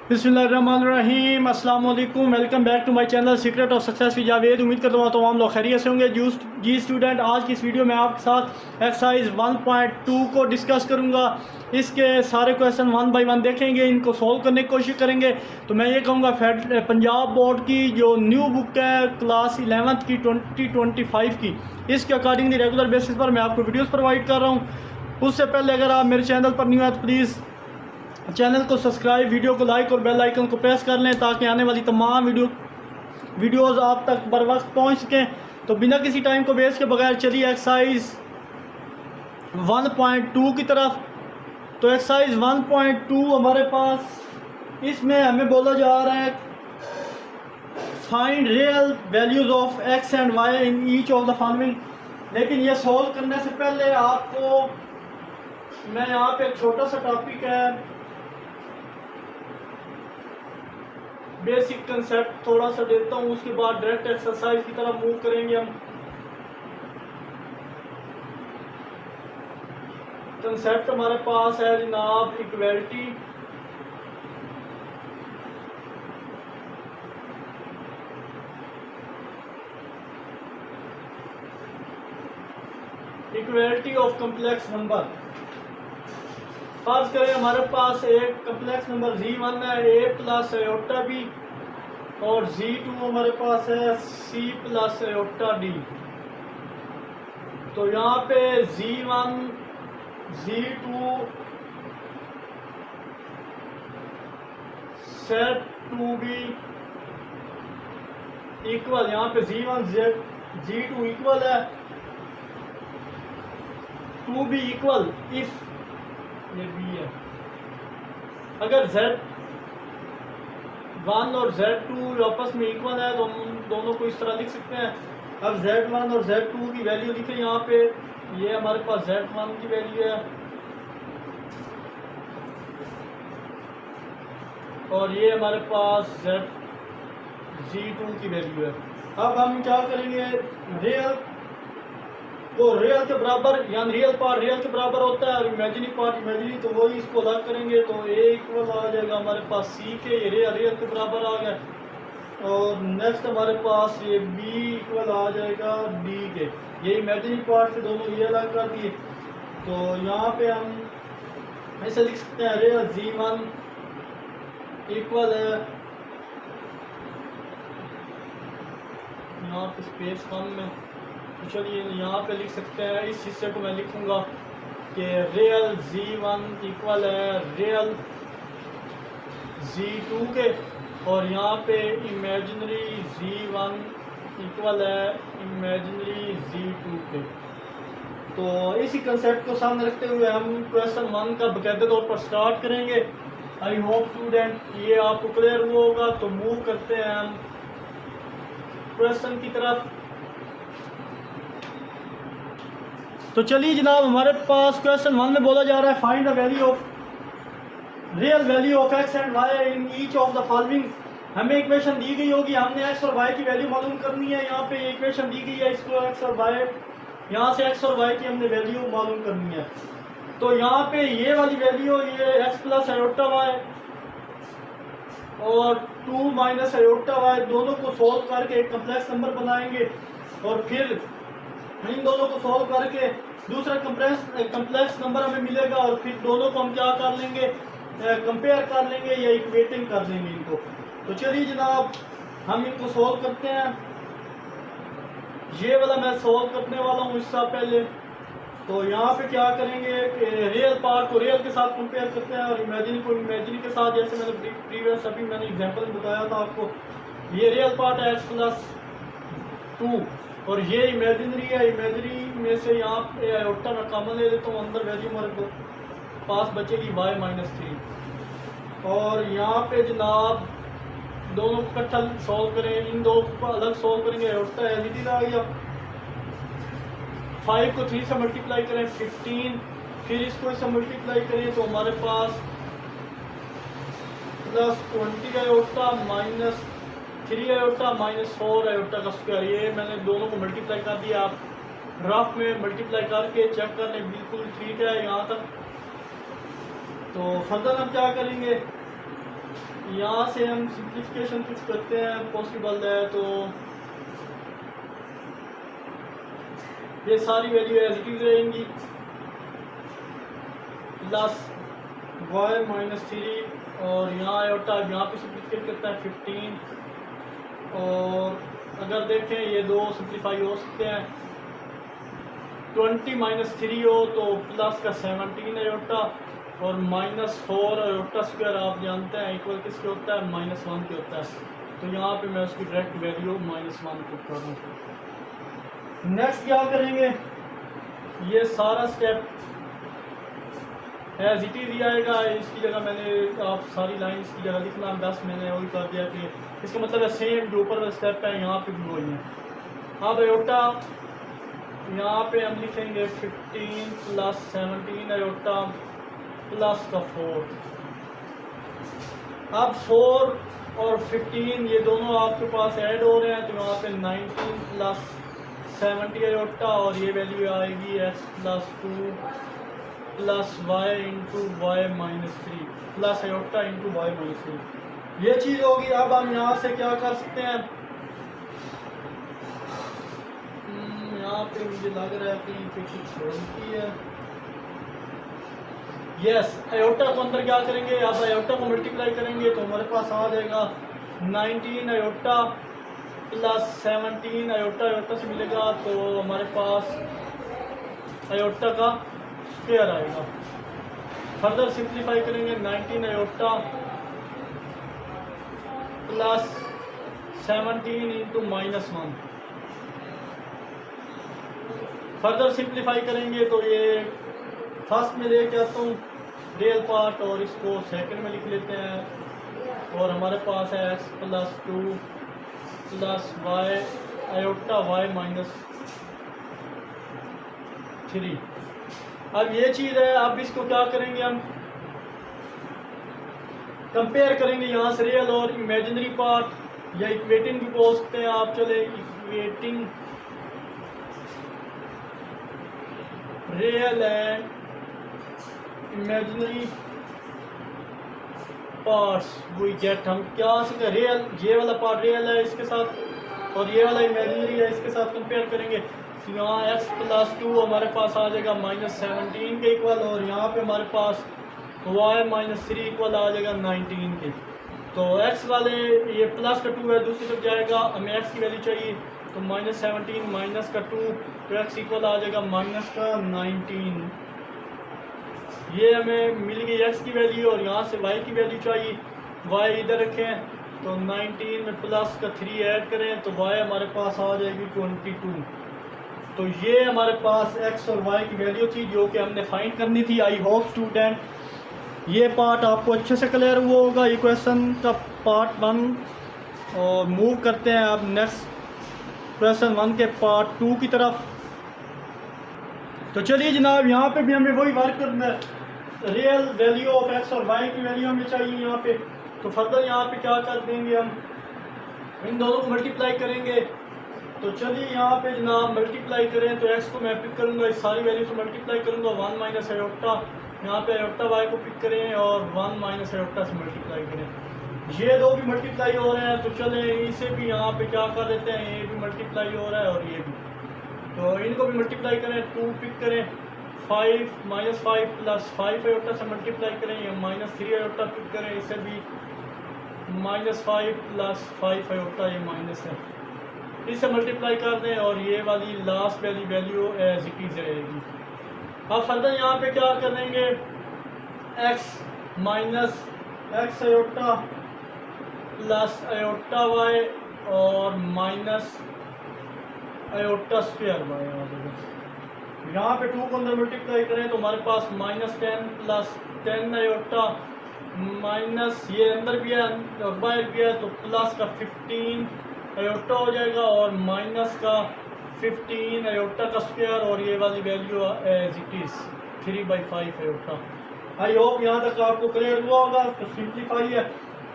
बिस्मिल्लाहिर्रहमानिर्रहीम, अस्सलाम वालेकुम। Welcome back to my channel secret of success with Javed. उम्मीद करता हूँ तमाम लोग खैरियत से होंगे। जी स्टूडेंट, आज की इस वीडियो में आपके साथ एक्सरसाइज 1.2 को डिस्कस करूँगा। इसके सारे क्वेश्चन 1 बाय 1 देखेंगे, इनको सॉल्व करने की कोशिश करेंगे। तो मैं ये कहूँगा पंजाब बोर्ड की जो न्यू बुक है क्लास 11th की 2025 की, इसके अकॉर्डिंगली रेगुलर बेसिस पर मैं आपको वीडियोज़ प्रोवाइड कर रहा हूँ। उससे पहले अगर आप मेरे चैनल पर न्यू है तो प्लीज़ चैनल को सब्सक्राइब, वीडियो को लाइक और बेल आइकन को प्रेस कर लें ताकि आने वाली तमाम वीडियोज़ आप तक बर वक्त पहुँच सकें। तो बिना किसी टाइम को वेस्ट के बगैर चलिए एक्सरसाइज 1.2 की तरफ। तो एक्सरसाइज 1.2 हमारे पास, इसमें हमें बोला जा रहा है find real values of X and Y in each of the following. लेकिन ये सॉल्व करने से पहले आपको मैं यहाँ पे एक छोटा सा टॉपिक है, बेसिक कंसेप्ट थोड़ा सा देता हूँ, उसके बाद डायरेक्ट एक्सरसाइज की तरफ मूव करेंगे हम। कंसेप्ट हमारे पास है जनाब equality. Equality of complex number. फर्ज करें हमारे पास एक कम्प्लेक्स नंबर Z1 है, a प्लस आयोटा b, और Z2 हमारे पास है c प्लस आयोटा d। तो यहाँ पे Z1 Z2 set to be equal, यहाँ पे Z1 Z2 इक्वल है टू बी इक्वल इफ ये बी है। अगर Z1 और Z2 आपस में इक्वल है तो हम दोनों को इस तरह लिख सकते हैं। अब Z1 और Z2 की वैल्यू लिखे यहाँ पे, ये हमारे पास Z1 की वैल्यू है और ये हमारे पास Z2 की वैल्यू है। अब हम क्या करेंगे, रियल तो रियल के बराबर, यानी रियल पार्ट रियल के बराबर होता है और इमेजिनरी पार्ट इमेजिनरी, तो वही इसको अलग करेंगे। तो ए इक्वल आ जाएगा हमारे पास सी के, ये रियल के बराबर आ गया। और नेक्स्ट हमारे पास ये बी इक्वल आ जाएगा डी के, ये इमेजिनरी पार्ट से दोनों ये अलग कर दिए। तो यहाँ पे हम ऐसे लिख सकते हैं, रियल Z1 इक्वल है, यहाँ पे स्पेस कम है तो चलिए यहाँ पे लिख सकते हैं, इस हिस्से को मैं लिखूंगा कि रियल Z1 इक्वल है रियल Z2 के, और यहाँ पे इमेजिनरी Z1 इक्वल है इमेजिनरी Z2 के। तो इसी कंसेप्ट को सामने रखते हुए हम क्वेश्चन 1 का बाकायदे तौर पर स्टार्ट करेंगे। आई होप स्टूडेंट ये आपको क्लियर हुआ होगा। तो मूव करते हैं हम क्वेश्चन की तरफ। तो चलिए जनाब, हमारे पास क्वेश्चन 1 में बोला जा रहा है find the value of real value of X and Y in each of the following. हमें इक्वेशन दी गई होगी, हमने एक्स और वाई की वैल्यू मालूम करनी है। यहाँ पे इक्वेशन दी गई है, इसको एक्स और वाई, यहाँ से एक्स और वाई की हमने वैल्यू मालूम करनी है। तो यहाँ पे ये वाली वैल्यू, ये एक्स प्लस आयोटा वाई और 2 माइनस आयोटा वाई, दोनों को सोल्व करके एक कम्प्लेक्स नंबर बनाएंगे और फिर इन दोनों को सॉल्व करके दूसरा कम्प्लेक्स नंबर हमें मिलेगा और फिर दोनों को हम क्या कर लेंगे, कंपेयर कर लेंगे या इक्वेटिंग कर लेंगे इनको। तो चलिए जनाब, हम इनको सॉल्व करते हैं। ये वाला मैं सॉल्व करने वाला हूँ इससे पहले। तो यहाँ पे क्या करेंगे कि रियल पार्ट को रियल के साथ कंपेयर करते हैं और इमेजिनरी को इमेजिनरी के साथ, जैसे मैंने प्रीवियस अभी मैंने एग्जांपल बताया था आपको। ये रियल पार्ट है एक्स प्लस 2 और ये इमेजिनरी है, इमेजिनरी में से यहाँ पे आयोटा मैं कॉमन ले लेता हूँ, अंदर वैल्यू हमारे पास बचेगी y माइनस 3। और यहाँ पे जनाब दोनों को इकट्ठा सॉल्व करें, इन दो को अलग सॉल्व करेंगे, आयोटा एलईडी आ गया। 5 को 3 से मल्टीप्लाई करें 15, फिर इसको इससे मल्टीप्लाई करें तो हमारे पास plus 20 iota minus 3 iota minus 4 iota का स्क्वायर। ये मैंने दोनों को मल्टीप्लाई कर दिया, आप ग्राफ में मल्टीप्लाई करके चेक कर लें, बिल्कुल ठीक है यहाँ तक। तो फर्दर हम क्या करेंगे, यहाँ से हम सिंप्लीफिकेशन कुछ करते हैं, पॉसिबल है तो ये सारी वैल्यू एज इट इज रहेंगी प्लस वाई माइनस 3 और यहाँ आयोटा यहाँ पे सिंप्लीफिकेट करता है 15 और अगर देखें ये दो सिंप्लीफाई हो सकते हैं 20 माइनस 3 हो तो प्लस का 17 आयोटा और -4 आयोटा स्क्वायर आप जानते हैं इक्वल किसके होता है -1 के होता है। तो यहाँ पे मैं उसकी डायरेक्ट वैल्यू -1 पुट कर दूँ। नेक्स्ट क्या करेंगे, ये सारा स्टेप एज इट इज ही आएगा, इसकी जगह मैंने आप सारी लाइंस की जगह लिखना 10 मैंने वही कर दिया कि इसका मतलब है सेम जो ऊपर स्टेप है यहाँ पे भी वही है। अब आयोटा यहाँ पे हम लिखेंगे 15 प्लस 17 आयोटा प्लस का 4। अब 4 और 15 ये दोनों आपके पास ऐड हो रहे हैं तो यहाँ पे 19 प्लस 70 आयोटा और ये वैल्यू आएगी x plus 2 plus Y into Y minus 3 plus iota into Y minus 3 ये चीज़ होगी। अब हम यहाँ से क्या कर सकते हैं, यहाँ पे मुझे लग रहा है कि कुछ छोड़ती है। यस, आयोटा को अंदर क्या करेंगे, अब आयोटा को मल्टीप्लाई करेंगे तो हमारे पास आ जाएगा 19 आयोटा प्लस 17 आयोटा, आयोटा से मिलेगा तो हमारे पास आयोटा का स्क्वायर आएगा। फर्दर सिंप्लीफाई करेंगे 19 iota plus 17 into -1। Further simplify करेंगे तो ये फर्स्ट में लेके आता हूँ रियल पार्ट और इसको सेकंड में लिख लेते हैं और हमारे पास है x plus 2 plus Y iota Y minus 3। अब ये चीज़ है, अब इसको क्या करेंगे हम कंपेयर करेंगे यहाँ से रियल और इमेजिनरी पार्ट या इक्वेटिंग भी बोल सकते हैं आप। चले equating real and imaginary parts we get, हम क्या सकते रियल ये वाला पार्ट रियल है इसके साथ और ये वाला इमेजिनरी है इसके साथ कंपेयर करेंगे तो यहाँ x प्लस 2 हमारे पास आ जाएगा -17 के इक्वल और यहाँ पे हमारे पास y माइनस 3 इक्वल आ जाएगा 19 के। तो x वाले ये प्लस का 2 है दूसरी तरफ जाएगा, हमें x की वैल्यू चाहिए तो -17 माइनस का 2 तो x इक्वल आ जाएगा माइनस का 19। ये हमें मिल गई x की वैल्यू और यहाँ से y की वैल्यू चाहिए, y इधर रखें तो 19 में प्लस का 3 ऐड करें तो y हमारे पास आ जाएगी 22। तो ये हमारे पास x और y की वैल्यू थी जो कि हमने फाइंड करनी थी। आई होप स्टूडेंट ये पार्ट आपको अच्छे से क्लियर हुआ होगा, ये क्वेश्चन का पार्ट 1 और मूव करते हैं अब नेक्स्ट क्वेश्चन 1 के पार्ट 2 की तरफ। तो चलिए जनाब यहाँ पे भी हमें वही वर्क करना है, रियल वैल्यू ऑफ x और y की वैल्यू हमें चाहिए यहाँ पे। तो फर्दर यहाँ पे क्या कर देंगे, हम इन दोनों को मल्टीप्लाई करेंगे। तो चलिए यहाँ पे जनाब मल्टीप्लाई करें तो x को मैं पिक करूँगा, इस सारी वैल्यू से मल्टीप्लाई करूँगा 1 माइनस आयोटा, यहाँ पे आयोटा y को पिक करें और 1 माइनस आयोटा से मल्टीप्लाई करें। ये दो भी मल्टीप्लाई हो रहे हैं तो चले इसे भी यहाँ पे क्या कर देते हैं, ये भी मल्टीप्लाई हो रहा है और ये भी, तो इनको भी मल्टीप्लाई करें। 2 पिक करें, 5 माइनस 5 प्लस 5 आयोटा से मल्टीप्लाई करें, या -3 आयोटा पिक करें, इसे भी -5 प्लस 5 आयोटा ये माइनस है, इसे मल्टीप्लाई कर दें और ये वाली लास्ट वाली वैल्यू एज इट इज रहेगी। अब फर्दर यहाँ पे क्या करेंगे, x minus x iota plus iota y और माइनस आयोटा स्क्वायर y आ जाएगा। यहाँ पे 2 को अंदर मल्टीप्लाई करें तो हमारे पास -10 प्लस 10 आयोटा माइनस ये अंदर भी है और बाहर भी है तो प्लस का 15 आयोटा हो जाएगा और माइनस का 15 आयोटा का स्क्वायर और ये वाली value as it is 3/5 iota. I hope यहाँ तक आपको क्लियर हुआ होगा। तो सिंप्लीफाई है,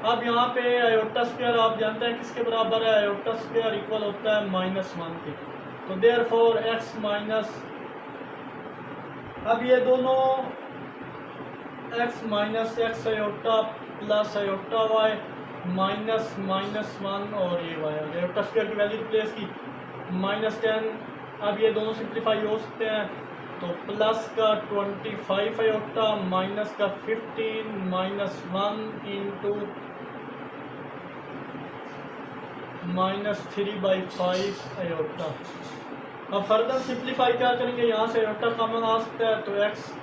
अब यहाँ पे आयोटा स्क्वायर आप जानते हैं किसके बराबर है, आयोटा स्क्वायर इक्वल होता है -1 के। तो देयरफॉर x माइनस, अब ये दोनों X minus X iota plus iota Y minus minus one और ये वाई आ गया। आयोटा स्क्वायर की वैल्यू रिप्लेस की -10। अब ये दोनों सिंप्लीफाई हो सकते हैं, तो प्लस का 25 आयोटा माइनस का 15 माइनस 1 इंटू -3/5 आयोटा। अब फर्दर सिंप्लीफाई क्या करेंगे, यहाँ से आयोटा कॉमन आ सकता है, तो X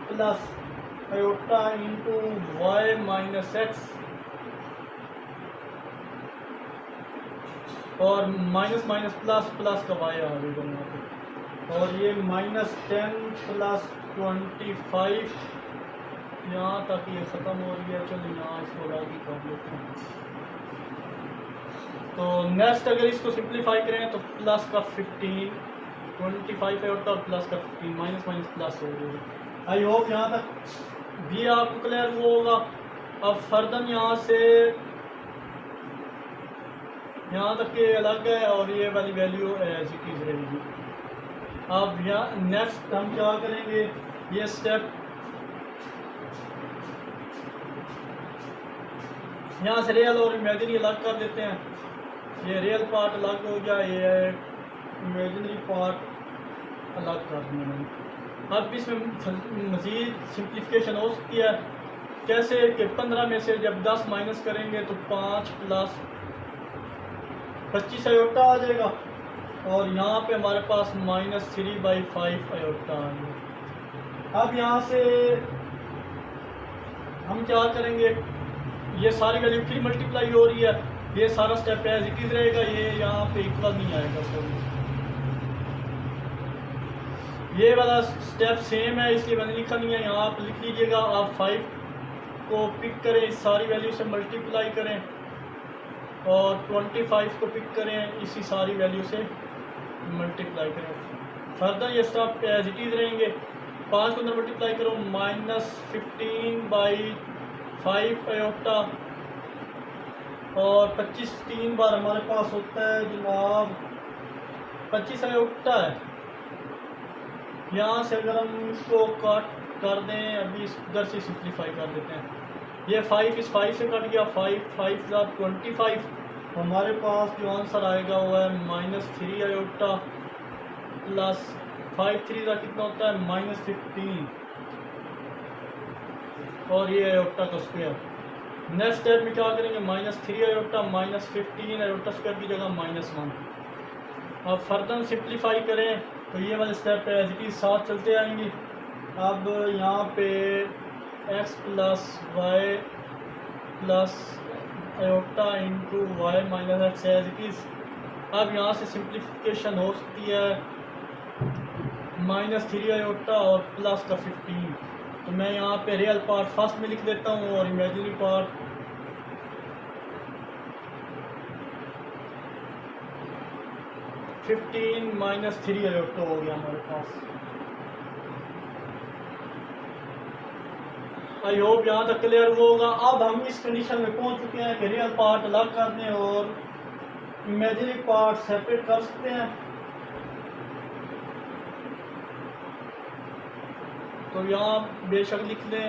plus iota into Y minus X और माइनस माइनस प्लस प्लस का वाई आ गया यहाँ पे, और ये -10 प्लस 25 यहाँ तक ये ख़त्म हो रही है। चलो यहाँ इसको आगे कर लेते हैं। तो नेक्स्ट अगर इसको सिंप्लीफाई करें तो प्लस का 15 25 आयोटा और प्लस का 15 माइनस माइनस प्लस हो गया। आई होप यहाँ तक भी आपको क्लियर हुआ होगा। अब फर्दर यहाँ से यहाँ तक के अलग है और ये वाली वैल्यू एज इट इज़ रहेगी। अब यहाँ नेक्स्ट हम क्या करेंगे, ये स्टेप यहाँ से रियल और इमेजिनरी अलग कर देते हैं। ये रियल पार्ट अलग हो गया, ये इमेजिनरी पार्ट अलग कर दिया मैंने। अब इसमें मज़ीद सिंप्लीफिकेशन हो सकती है। कैसे कि 15 में से जब 10 माइनस करेंगे तो 5 प्लस 25 आयोटा आ जाएगा, और यहाँ पे हमारे पास -3/5 आयोटा आ गया। अब यहाँ से हम क्या करेंगे, ये सारी वैल्यू फिर मल्टीप्लाई हो रही है, ये सारा स्टेप एज इट इज़ रहेगा, ये यहाँ पे इक्वल नहीं आएगा। सॉरी, ये वाला स्टेप सेम है इसलिए मैंने लिखा नहीं है, यहाँ आप लिख लीजिएगा। आप 5 को पिक करें, इस सारी वैल्यू से मल्टीप्लाई करें और 25 को पिक करें, इसी सारी वैल्यू से मल्टीप्लाई करें। फर्दर ये स्टेप एज इट इज़ रहेंगे। 5 को अंदर मल्टीप्लाई करो, -15/5 आयोटा और 25 3 बार हमारे पास होता है जनाब 25 आयोटा है। यहाँ से अगर हम इसको काट कर दें, अभी इधर से सिंप्लीफाई कर देते हैं। ये 5 इस 5 से कट गया, 5 का 25, हमारे पास जो आंसर आएगा वो है -3 आयोटा प्लस 5 3 का कितना होता है -15 और ये आयोटा का स्क्वायर। नेक्स्ट स्टेप में क्या करेंगे, -3 आयोटा -15 आयोटा स्क्वायर की जगह -1। अब फर्दर सिंप्लीफाई करें तो ये वाले स्टेप एज इट इज़ साथ चलते आएंगे। अब यहाँ पे x plus Y plus iota into Y minus X as it is. अब यहाँ से सिंप्लीफिकेशन हो सकती है -3 आयोटा और प्लस का 15। तो मैं यहाँ पे रियल पार्ट फर्स्ट में लिख देता हूँ और इमेजिनरी पार्ट -3 आयोटा हो गया हमारे पास। आई होप यहाँ तक क्लियर हुआ होगा। अब हम इस कंडीशन में पहुँच चुके हैं कि रियल पार्ट अलग कर दें और इमेजिनरी पार्ट सेपरेट कर सकते हैं। तो यहाँ बेशक लिख लें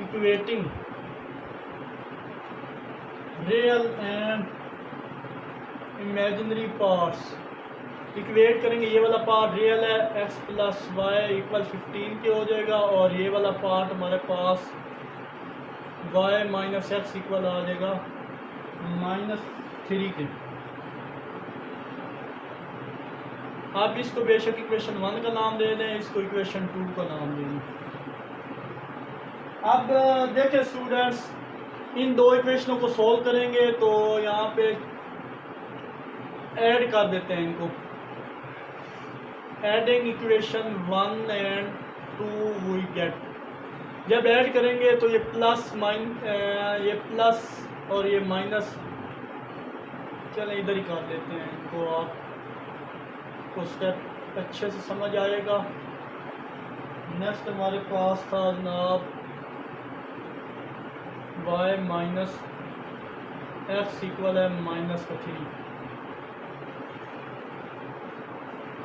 equating real and imaginary parts. Equate करेंगे, ये वाला पार्ट रियल है, x प्लस वाई इक्वल 15 के हो जाएगा, और ये वाला पार्ट हमारे पास y माइनस एक्स इक्वल आ जाएगा -3 के। आप इसको बेशक इक्वेशन 1 का नाम दे दें, इसको इक्वेशन 2 का नाम दे दें। अब देखें स्टूडेंट्स, इन दो इक्वेशनों को सोल्व करेंगे तो यहाँ पे ऐड कर देते हैं इनको। Adding equation 1 and 2 we get, जब ऐड करेंगे तो ये प्लस ये प्लस और ये माइनस, चलें इधर ही कर लेते हैं इनको, आपको स्टेप अच्छे से समझ आएगा। नेक्स्ट हमारे पास था जनाब y माइनस एक्स इक्वल है -3।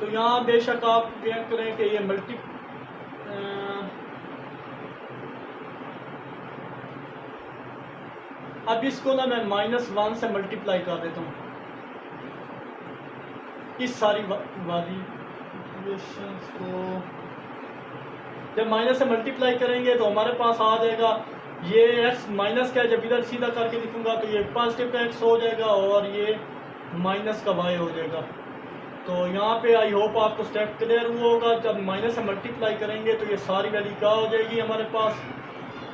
तो यहाँ बेशक आप चेक करें कि ये अब इसको ना मैं -1 से मल्टीप्लाई कर देता हूँ, इस सारी वैल्यूएशंस को जब माइनस से मल्टीप्लाई करेंगे तो हमारे पास आ जाएगा ये x माइनस का, जब इधर सीधा करके लिखूंगा तो ये पॉजिटिव का x हो जाएगा और ये माइनस का y हो जाएगा। तो यहाँ पे आई होप आपको स्टेप क्लियर हुआ होगा। जब माइनस से मल्टीप्लाई करेंगे तो ये सारी वैल्यू क्या हो जाएगी हमारे पास,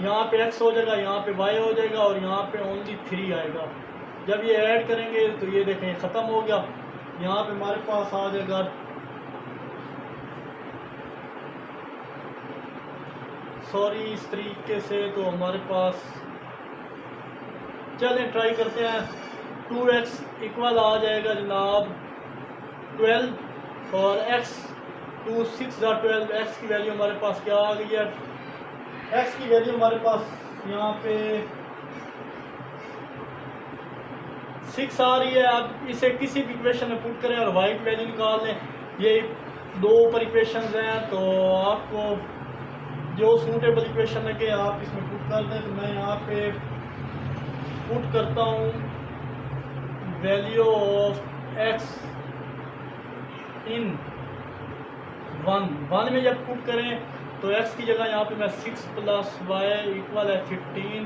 यहाँ पे x हो जाएगा, यहाँ पे y हो जाएगा और यहाँ पे ओनली 3 आएगा। जब ये ऐड करेंगे तो ये देखें ख़त्म हो गया। यहाँ पे हमारे पास आ जाएगा इस तरीके से। तो हमारे पास चलें ट्राई करते हैं, 2x इक्वल आ जाएगा जनाब 12 और x 2 6 12, x की वैल्यू हमारे पास क्या आ गई है, x की वैल्यू हमारे पास यहाँ पे 6 आ रही है। अब इसे किसी भी इक्वेशन में पुट करें और y की वैल्यू निकाल लें, ये दो ऊपर इक्वेशन हैं, तो आपको जो सूटेबल इक्वेशन लगे आप इसमें पुट कर दें। तो मैं यहाँ पे पुट करता हूँ वैल्यू ऑफ x इन 1 में जब पुट करें तो x की जगह यहाँ पे मैं 6 + y इक्वल है 15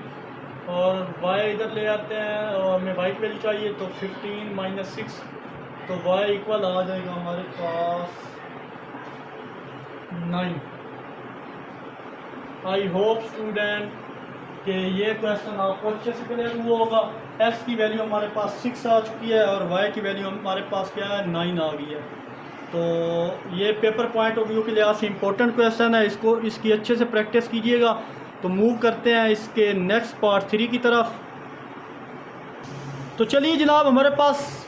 और y इधर ले आते हैं और हमें y की वैल्यू चाहिए तो 15 - 6, तो y इक्वल आ जाएगा हमारे पास 9। आई होप स्टूडेंट कि ये क्वेश्चन आपको अच्छे से क्लियर हुआ होगा। x की वैल्यू हमारे पास 6 आ चुकी है और y की वैल्यू हमारे पास क्या है 9 आ गई है। तो ये पेपर पॉइंट ऑफ व्यू के लिहाज से इम्पोर्टेंट क्वेश्चन है, इसकी अच्छे से प्रैक्टिस कीजिएगा। तो मूव करते हैं इसके नेक्स्ट पार्ट 3 की तरफ। तो चलिए जनाब, हमारे पास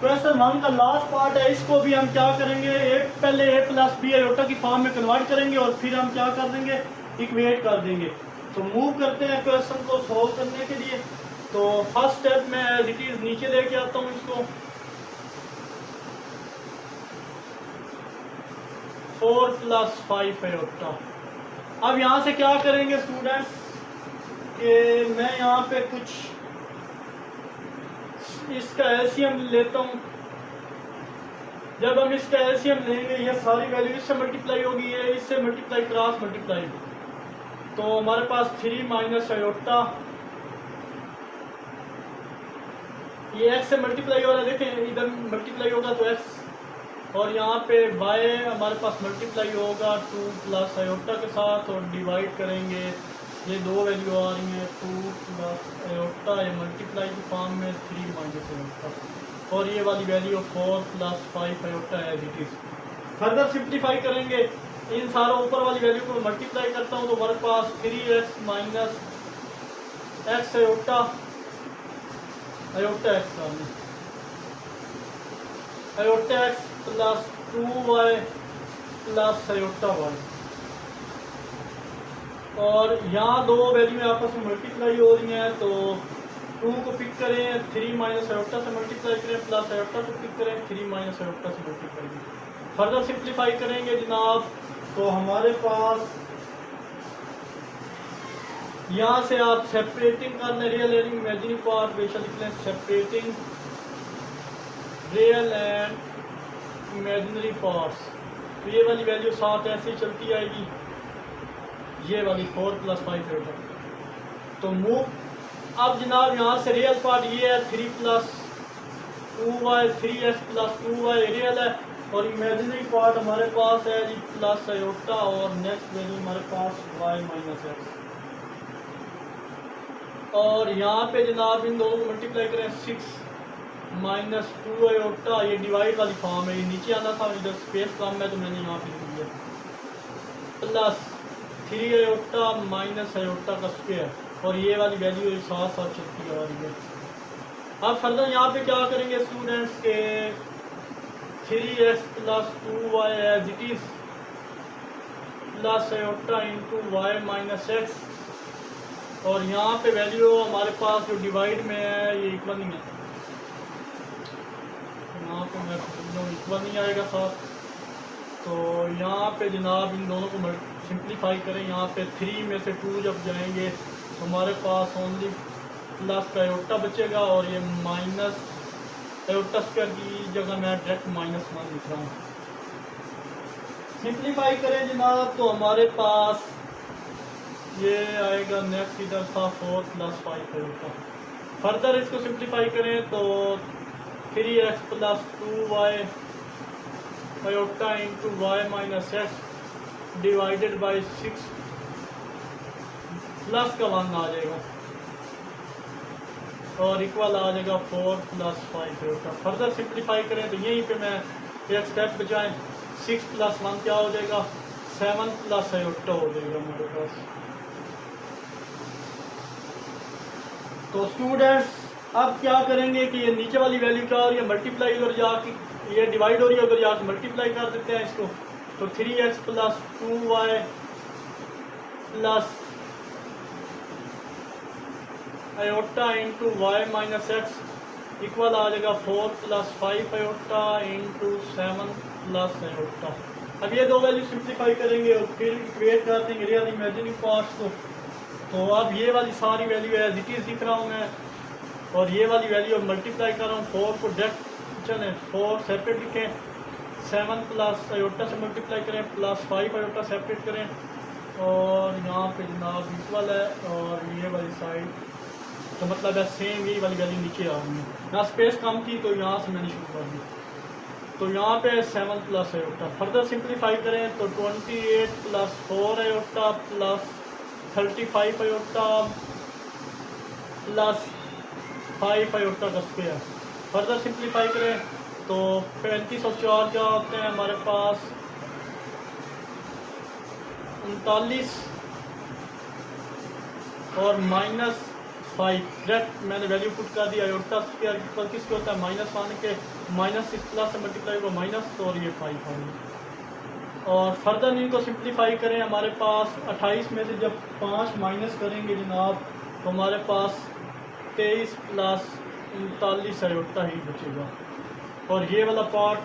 क्वेश्चन 1 का लास्ट पार्ट है। इसको भी हम क्या करेंगे, पहले a + b आयोटा की फॉर्म में कन्वर्ट करेंगे और फिर हम क्या कर देंगे, इक्वेट कर देंगे। तो मूव करते हैं क्वेश्चन को सॉल्व करने के लिए। तो फर्स्ट स्टेप में एज इट इज नीचे लेके आता हूँ इसको, 4 + 5 आयोटा। अब यहाँ से क्या करेंगे स्टूडेंट्स कि मैं यहाँ पे कुछ इसका एलसीएम लेता हूँ। जब हम इसका एलसीएम लेंगे ये सारी वैल्यू इससे मल्टीप्लाई होगी, ये इससे मल्टीप्लाई क्रॉस मल्टीप्लाई, तो हमारे पास 3 - आयोटा, ये x से मल्टीप्लाई हो रहा है, देखें इधर मल्टीप्लाई होगा तो x और यहाँ पे y हमारे पास मल्टीप्लाई होगा 2 + आयोटा के साथ और डिवाइड करेंगे। ये दो वैल्यू आ रही हैं 2 + आयोटा, ये मल्टीप्लाई की फॉर्म में 3 - आयोटा और ये वाली value 4 + 5 iota as it is. Further simplify करेंगे, इन सारों ऊपर वाली वैल्यू को मल्टीप्लाई करता हूँ तो हमारे पास 3x - x iota x iota x + 2y + iota y, और यहाँ दो वैल्यू आपस में मल्टीप्लाई हो रही हैं। तो 2 को पिक करें, 3 - आयोटा से मल्टीप्लाई करें, प्लस आयोटा को पिक करें, 3 - आयोटा से मल्टीप्लाई करें। फर्दर सिंप्लीफाई करेंगे जनाब तो हमारे पास यहाँ से आप सेपरेटिंग कर लें रियल एंड इमेजिनरी पार्ट, बेशक लिख लें separating real and imaginary parts. तो ये वाली वैल्यू साथ ऐसे ही चलती आएगी, ये वाली 4 + 5 आयोटा। तो मूव अब जनाब यहाँ से रियल पार्ट ये है 3 + 2y 3x + 2y रियल है और इमेजिनरी पार्ट हमारे पास है जी प्लस आयोटा और नेक्स्ट वैल्यू हमारे पास y - x। और यहाँ पे जनाब इन दोनों को मल्टीप्लाई करें 6 - 2 आयोटा, ये डिवाइड वाली फॉर्म है, ये नीचे आना था, इधर स्पेस कम है तो मैंने यहाँ पे लिख दिया, प्लस 3 आयोटा - आयोटा का स्क्वायर और ये वाली वैल्यू साथ साथ चलती आ रही है। अब फर्दर यहाँ पे क्या करेंगे स्टूडेंट्स के 3x + 2y as it is plus iota into y - x, और यहाँ पे वैल्यू हमारे पास जो डिवाइड में है ये इक्वल नहीं है, यहाँ पे मैं इक्वल नहीं आएगा साथ, तो यहाँ पे जनाब इन दोनों को सिंप्लीफाई करें। यहाँ पे 3 में से 2 जब जाएंगे तो हमारे पास ओनली प्लस का आयोटा बचेगा और ये माइनस आयोटा स्क्वायर की जगह मैं डायरेक्ट -1 लिख रहा हूँ। सिंप्लीफाई करें जनाब तो हमारे पास ये आएगा नेक्स्ट इधर था 4 + 5 आयोटा। फर्दर इसको सिंप्लीफाई करें तो 3x + 2y iota into y minus x divided by 6 plus का 1 आ जाएगा और इक्वल आ जाएगा 4 + 5 आयोटा। फर्दर सिंप्लीफाई करें तो यहीं पे मैं एक स्टेप बचाएं 6 + 1 क्या हो जाएगा 7 प्लस आयोटा हो जाएगा हमारे पास। तो स्टूडेंट्स अब क्या करेंगे कि ये नीचे वाली वैल्यू क्या हो रही है मल्टीप्लाई और जाके ये डिवाइड हो रही है, अगर यहाँ से मल्टीप्लाई कर देते हैं इसको तो 3x + 2y plus iota into y minus x equal आ जाएगा 4 + 5 आयोटा इंटू 7 प्लस आयोटा। अब ये दो वैल्यू सिंप्लीफाई करेंगे और फिर इक्वेट कर देंगे रियल इमेजिनरी पार्ट्स को। तो अब ये वाली सारी वैल्यू एज इट इज़ लिख रहा हूँ मैं और ये वाली वैल्यू मल्टीप्लाई कर रहा हूँ 4 को डायरेक्ट चलें 4 सेपरेट लिखें 7 प्लस आयोटा से मल्टीप्लाई करें प्लस 5 आयोटा सेपरेट करें और यहाँ पे जनाब इक्वल है और ये वाली साइड तो मतलब है सेम यही वाली वैल्यू नीचे आ रही है। यहाँ स्पेस कम थी तो यहाँ से मैंने शुरू कर दी। तो यहाँ पे 7 प्लस आयोटा फर्दर सिंप्लीफाई करें तो 28 + 4 iota plus 35 iota plus 5 iota का स्क्वायर। फर्दर सिंप्लीफाई करें तो 35 और 4 क्या होते हैं हमारे पास 39 और -5 डायरेक्ट मैंने वैल्यू पुट कर दिया। आयोटा स्क्वायर पर किसके होता है -1 के -6 प्लस से मल्टीप्लाई होगा माइनस और ये 5 आएगा। और फर्दर इनको सिंप्लीफाई करें हमारे पास 28 में से जब 5 माइनस करेंगे जनाब तो हमारे पास 23 + 39 आयोटा ही बचेगा और ये वाला पार्ट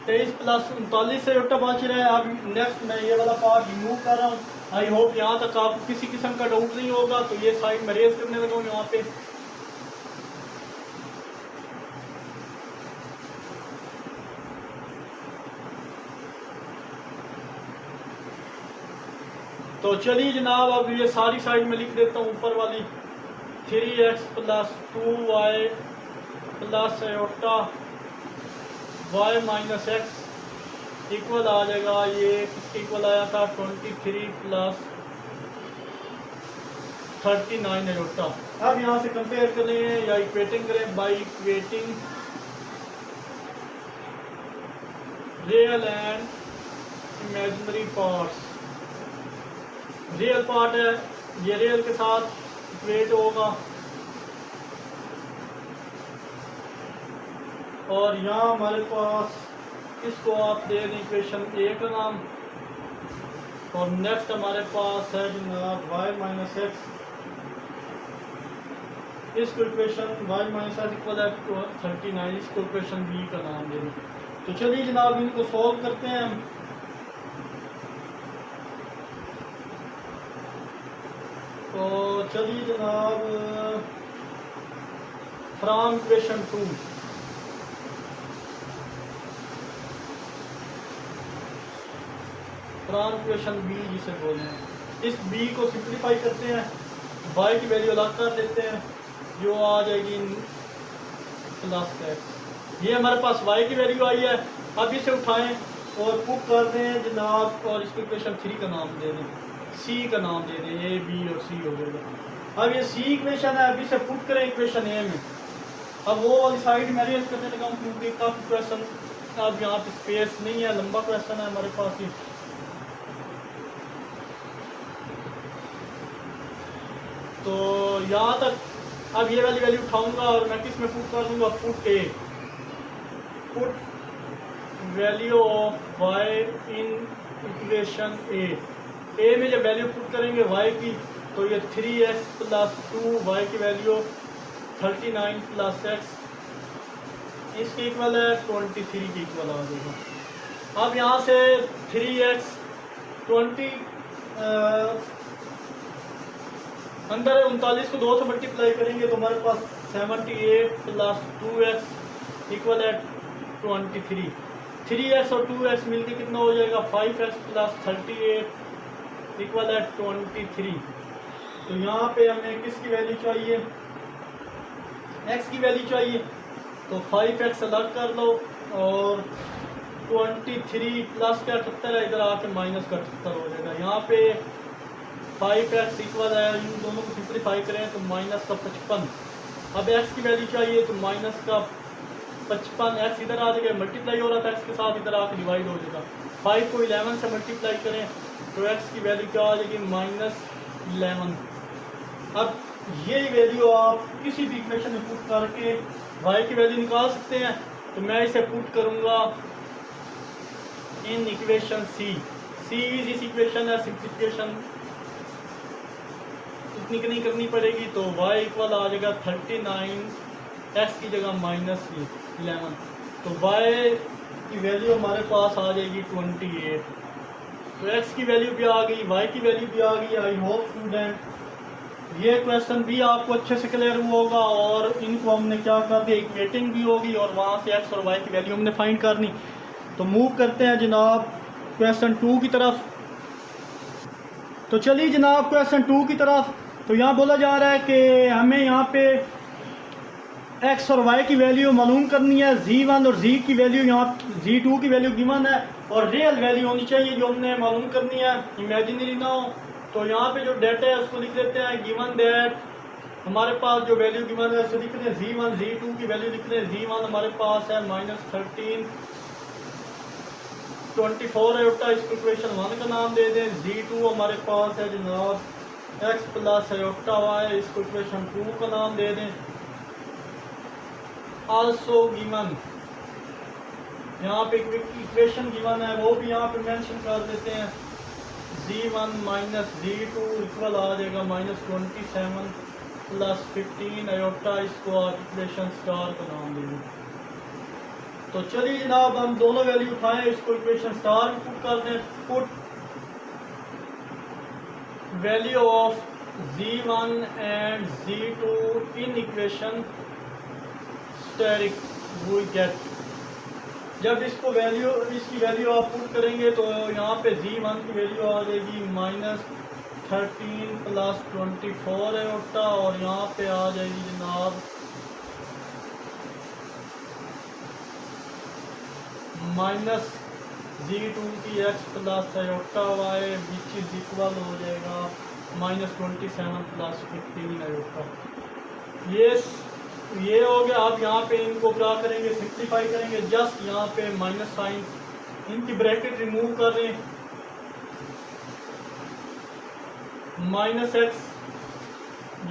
23 + 39 आयोटा बच रहा है। अब नेक्स्ट मैं ये वाला पार्ट रिमूव कर रहा हूँ। आई होप यहाँ तक आपको किसी किस्म का डाउट नहीं होगा। तो ये साइड में रेज करने लगा हूँ यहाँ पे तो चलिए जनाब अब ये सारी साइड में लिख देता हूँ ऊपर वाली 3x + 2y plus iota y minus x equal आ जाएगा ये किसके इक्वल आया था 23 + 39 आयोटा। अब यहाँ से कंपेयर करें या इक्वेटिंग करें by equating real and imaginary parts. Real part है ये रियल के साथ इक्वेट होगा और यहाँ हमारे पास इसको आप दे दें इक्वेशन ए का नाम और नेक्स्ट हमारे पास है जनाब y माइनस x इसको equation y minus x equal है 39 इसको इक्वेशन बी का नाम दे दें। तो चलिए जनाब इनको सॉल्व करते हैं हम। तो चलिए जनाब from equation 2 from equation B जिसे बोले हैं इस बी को सिंप्लीफाई करते हैं y की वैल्यू अलग कर देते हैं जो आ जाएगी +x। ये हमारे पास y की वैल्यू आई है। अब इसे उठाएं और पुट कर दें जनाब और इसको इक्वेशन 3 का नाम दे दें c का नाम दे दें a b और c हो जाएगा। अब ये c इक्वेशन है अब इसे पुट करें इक्वेशन a में। अब वो वाली साइड में अरेंज करने लगा हूँ क्योंकि काफ़ी क्वेश्चन अब यहाँ पे स्पेस नहीं है लंबा क्वेश्चन है हमारे पास ही। तो यहाँ तक अब ये वाली वैल्यू उठाऊंगा और मैं किस में पुट कर दूंगा put A put value of y in equation A में जब वैल्यू पुट करेंगे y की तो ये 3x + 2y की वैल्यू 39 + x इसके इक्वल है 23 के इक्वल आ जाएगा। अब यहाँ से 3x 20 अंदर 39 को 2 से मल्टीप्लाई करेंगे तो हमारे पास 78 प्लस 2x इक्वल है 23। 3x और 2x मिलके कितना हो जाएगा 5x प्लस 38 इक्वल है 23। तो यहाँ पे हमें किसकी वैल्यू चाहिए, x की वैल्यू चाहिए। तो 5x अलग कर लो और 23 प्लस का 78 है, इधर आके माइनस का 78 हो जाएगा। यहाँ पे 5x इक्वल है, इन दोनों को सिंप्लीफाई करें तो माइनस का 55। अब x की वैल्यू चाहिए तो माइनस का 55, x इधर आ जाएगा, मल्टीप्लाई हो रहा था x के साथ, इधर आके डिवाइड हो जाएगा। 5 को 11 से मल्टीप्लाई करें तो x की वैल्यू क्या आ जाएगी -11। अब ये वैल्यू आप किसी भी इक्वेशन में पुट करके y की वैल्यू निकाल सकते हैं। तो मैं इसे पुट करूँगा इन इक्वेशन C इज इस इक्वेशन है, सिंप्लीफिकेशन इतनी नहीं करनी पड़ेगी। तो y इक्वल आ जाएगा 39, x की जगह -11। तो y की वैल्यू हमारे पास आ जाएगी 28। तो x की वैल्यू भी आ गई, y की वैल्यू भी आ गई। आई होप स्टूडेंट ये क्वेश्चन भी आपको अच्छे से क्लियर हुआ होगा। और इनको हमने क्या कर दिया, इक्वेटिंग भी होगी और वहाँ से x और y की वैल्यू हमने फाइंड करनी। तो मूव करते हैं जनाब क्वेश्चन 2 की तरफ। तो चलिए जनाब क्वेश्चन 2 की तरफ। तो यहाँ बोला जा रहा है कि हमें यहाँ पे x और y की वैल्यू मालूम करनी है। z1 और z की वैल्यू यहाँ z2 की वैल्यू गिवन है और रियल वैल्यू होनी चाहिए जो हमने मालूम करनी है, इमेजिनरी ना हो। तो यहाँ पे जो डेटा है उसको लिख लेते हैं। गिवन दैट हमारे पास जो वैल्यू गिवन है उसको लिख लेते हैं z1 z2 की वैल्यू लिख लेते हैं। z1 हमारे पास है -13 24 आयोटा, इसको इक्वेशन 1 का नाम दे दें। z2 हमारे पास है जनाब x प्लस आयोटा y, इसको इक्वेशन 2 का नाम दे दें। आल्सो गिवन यहाँ पे इक्वेशन गिवन है वो भी यहाँ पे मेंशन कर देते हैं। z1 माइनस z2 इक्वल आ जाएगा -27 प्लस 15 आयोटा, इसको आप इक्वेशन स्टार का नाम देंगे। तो चलिए जनाब हम दोनों वैल्यू उठाएं, इसको इक्वेशन स्टार में पुट कर दें। Put value of z1 and z2 in equation asterisk we get. जब इसको वैल्यू इसकी वैल्यू आप पुट करेंगे तो यहाँ पे z1 की वैल्यू आ जाएगी -13 प्लस 24 आयोटा और यहाँ पे आ जाएगी जनाब -z2 की x plus iota y which is equal हो जाएगा -27 प्लस 15 आयोटा। ये हो गया। आप यहाँ पे इनको क्या करेंगे, सिंप्लीफाई करेंगे। जस्ट यहाँ पे माइनस साइन, इनकी ब्रैकेट रिमूव कर रहे हैं। -x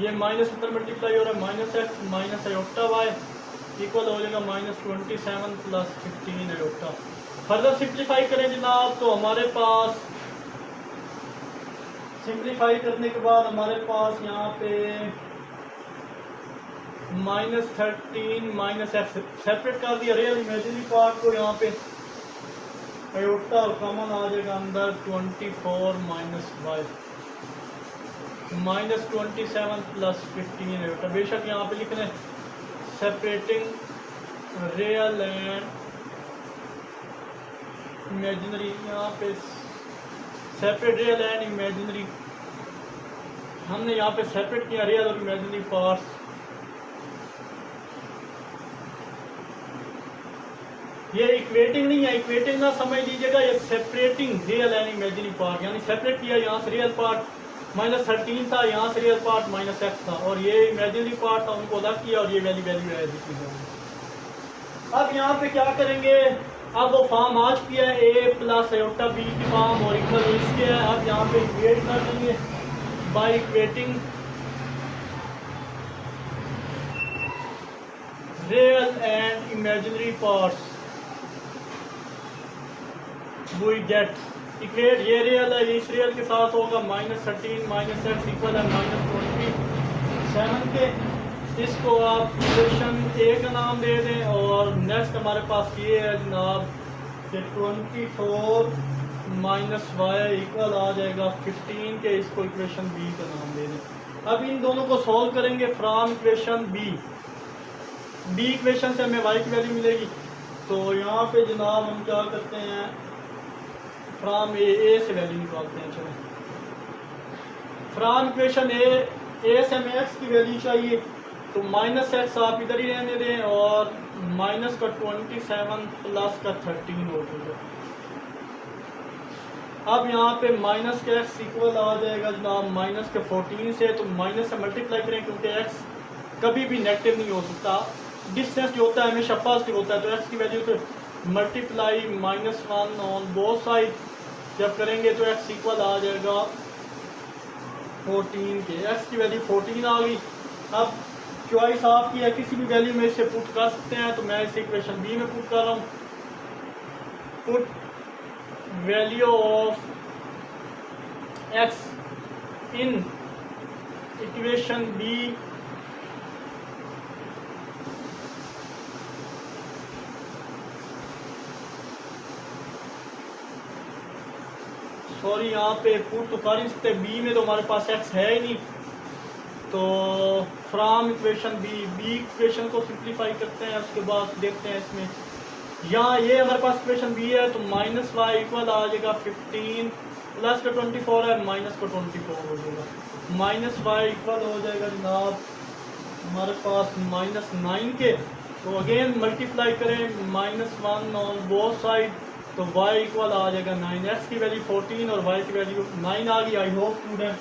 ये माइनस अंदर मल्टीप्लाई हो रहा है, -x minus iota y equal हो जाएगा -27 प्लस 15 आयोटा। फर्दर सिंप्लीफाई करें जनाब तो हमारे पास सिंप्लीफाई करने के बाद हमारे पास यहाँ पे -13 -x सेपरेट कर दिया रियल इमेजिनरी पार्ट को। यहाँ पे आयोटा और कॉमन आ जाएगा अंदर 24 माइनस y -27 प्लस 15 आयोटा। बेशक यहाँ पे लिख रहे हैं सेपरेटिंग रियल एंड इमेजिनरी। यहाँ पे सेपरेट रियल एंड इमेजिनरी हमने यहाँ पे सेपरेट किया रियल और इमेजिनरी पार्ट्स। ये इक्वेटिंग नहीं है, इक्वेटिंग ना समझ लीजिएगा, ये separating real and imaginary part, यानी सेपरेट किया। यहाँ से रियल पार्ट -13 था, यहाँ से रियल पार्ट -x था और ये इमेजिनरी पार्ट था, उनको अलग किया और ये वैल्यू है। अब यहाँ पे क्या करेंगे, अब वो फॉर्म आ चुकी है a प्लस आयोटा b की फॉर्म और इक्वल इसके है। अब यहाँ पे इक्वेट कर देंगे by equating real and imaginary parts we get. Equate ये रियल है, इस रियल के साथ होगा -13 माइनस x इक्वल है -27 के। इसको आप इक्वेशन ए का नाम दे दें और नेक्स्ट हमारे पास ये है जनाब कि 24 माइनस वाई इक्वल आ जाएगा 15 के। इसको इक्वेशन बी का नाम दे दें। अब इन दोनों को सॉल्व करेंगे फ्रॉम इक्वेशन बी इक्वेशन से हमें वाई की वैल्यू मिलेगी। तो यहाँ पे जनाब हम क्या करते हैं, फ्रॉम ए से वैल्यू निकालते हैं। चलो फ्रॉम इक्वेशन ए से हमें एक्स की वैल्यू चाहिए, तो माइनस एक्स आप इधर ही रहने दें और माइनस का 27 प्लस का 13 हो जाएगा। अब यहाँ पे माइनस के एक्स इक्वल आ जाएगा जनाब माइनस के 14 से। तो माइनस से मल्टीप्लाई करें क्योंकि एक्स कभी भी नेगेटिव नहीं हो सकता, डिस्टेंस जो होता है हमेशा पॉजिटिव होता है। तो एक्स की वैल्यू से मल्टीप्लाई -1 ऑन बोथ साइड जब करेंगे तो एक्स इक्वल आ जाएगा 14 के। एक्स की वैल्यू 14 आ गई। अब चॉइस आपकी है, किसी भी वैल्यू में इसे पुट कर सकते हैं। तो मैं इसे इक्वेशन बी में पुट कर रहा हूँ। Put value of x in equation B sorry यहाँ पे पुट तो कर ही सकते, बी में तो हमारे पास एक्स है ही नहीं। तो फ्रॉम इक्वेशन बी इक्वेशन को सिंप्लीफाई करते हैं, उसके बाद देखते हैं इसमें यहाँ ये हमारे पास इक्वेशन बी है। तो माइनस वाई इक्वल आ जाएगा 15 प्लस का 24 है माइनस का 24 हो जाएगा। माइनस वाई इक्वल हो जाएगा जनाब हमारे पास -9 के। तो अगेन मल्टीप्लाई करें -1 ऑन बोथ साइड, तो y इक्वल आ जाएगा 9। एक्स की वैल्यू 14 और y की वैल्यू 9 आ गई। आई होप स्टूडेंट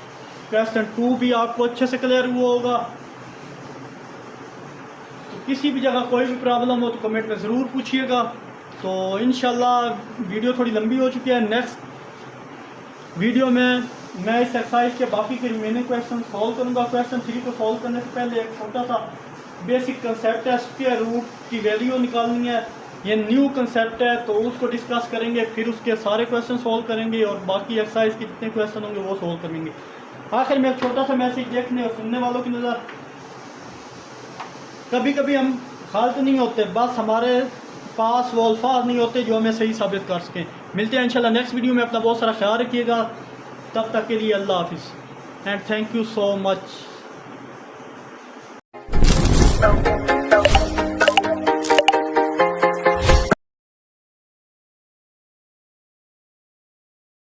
क्वेश्चन 2 भी आपको अच्छे से क्लियर हुआ होगा। तो किसी भी जगह कोई भी प्रॉब्लम हो तो कमेंट में ज़रूर पूछिएगा। तो इंशाल्लाह वीडियो थोड़ी लंबी हो चुकी है, नेक्स्ट वीडियो में मैं इस एक्सरसाइज के बाकी के रिमेनिंग क्वेश्चन सॉल्व करूँगा। क्वेश्चन 3 को सॉल्व करने से पहले एक छोटा सा बेसिक कंसेप्ट है, स्क्वायर रूट की वैल्यू निकालनी है। ये न्यू कंसेप्ट है तो उसको डिस्कस करेंगे, फिर उसके सारे क्वेश्चन सॉल्व करेंगे और बाकी एक्सरसाइज के जितने क्वेश्चन होंगे वो सॉल्व करेंगे। आखिर में एक छोटा सा मैसेज देखने और सुनने वालों की नज़र, कभी कभी हम खालत नहीं होते, बस हमारे पास वो अल्फाज नहीं होते जो हमें सही साबित कर सकें। मिलते हैं इंशाल्लाह नेक्स्ट वीडियो में। अपना बहुत सारा ख्याल रखिएगा। तब तक के लिए अल्लाह हाफिज़ and thank you so much.